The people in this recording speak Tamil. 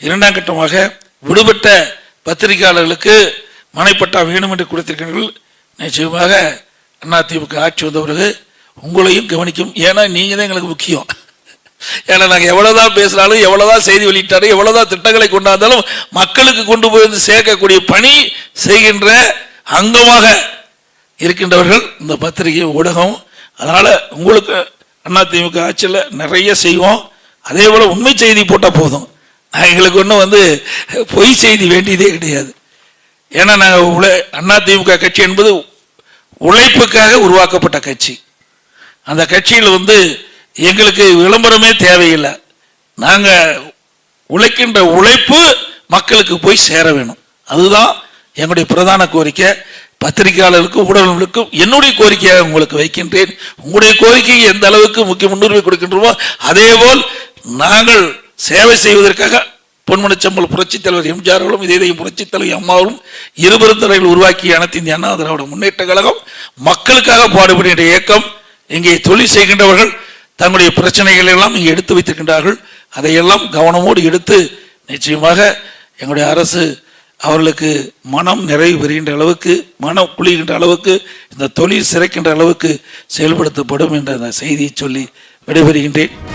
இரண்டாம் கட்டமாக விடுபட்ட பத்திரிகையாளர்களுக்கு மனைப்பட்டா வேணும் என்று கொடுத்திருக்கிறீர்கள். நிச்சயமாக அதிமுக ஆட்சி வந்த பிறகு உங்களையும் கவனிக்கும். ஏன்னா நீங்க தான் எங்களுக்கு முக்கியம். ஏன்னா நாங்கள் எவ்வளவுதான் பேசினாலும், எவ்வளவுதான் செய்தி வெளியிட்டாலும், எவ்வளவுதான் திட்டங்களை கொண்டாந்தாலும் மக்களுக்கு கொண்டு போய் வந்து சேர்க்கக்கூடிய பணி செய்கின்ற அங்கமாக இருக்கின்றவர்கள் இந்த பத்திரிகை ஊடகம். அதனால உங்களுக்கு அதிமுக ஆட்சியில் நிறைய செய்வோம். அதே போல உண்மை செய்தி போட்டால் போதும். எங்களுக்கு ஒன்றும் வந்து பொய் செய்தி வேண்டியதே கிடையாது. ஏன்னா நாங்கள் அதிமுக கட்சி என்பது உழைப்புக்காக உருவாக்கப்பட்ட கட்சி. அந்த கட்சியில் வந்து எங்களுக்கு விளம்பரமே தேவையில்லை. நாங்கள் உழைக்கின்ற உழைப்பு மக்களுக்கு போய் சேர வேணும். அதுதான் எங்களுடைய பிரதான கோரிக்கை. பத்திரிகையாளர்களுக்கும் ஊடகங்களுக்கும் என்னுடைய கோரிக்கையாக உங்களுக்கு வைக்கின்றேன். உங்களுடைய கோரிக்கையை எந்த அளவுக்கு முக்கிய முன்னுரிமை கொடுக்கின்றோமோ அதேபோல் நாங்கள் சேவை செய்வதற்காக பொன்மனச்செம்மல் புரட்சித் தலைவர் எம்ஜிஆர் அவர்களும் இதயம் புரட்சித் தலைவர் அம்மாவும் இருபெரும் தலைவர்கள் உருவாக்கிய அனைத்து இந்திய அண்ணா திராவிட முன்னேற்ற கழகம் மக்களுக்காக பாடுபடுகின்ற இயக்கம். இங்கே தொழில் செய்கின்றவர்கள் தங்களுடைய பிரச்சனைகள் எல்லாம் இங்கே எடுத்து வைத்திருக்கின்றார்கள். அதையெல்லாம் கவனமோடு எடுத்து நிச்சயமாக எங்களுடைய அரசு அவர்களுக்கு மனம் நிறைவு பெறுகின்ற அளவுக்கு, மனம் குளிர்கின்ற அளவுக்கு, இந்த தொழில் சிறைக்கின்ற அளவுக்கு செயல்படுத்தப்படும் என்ற செய்தியை சொல்லி விடைபெறுகின்றேன்.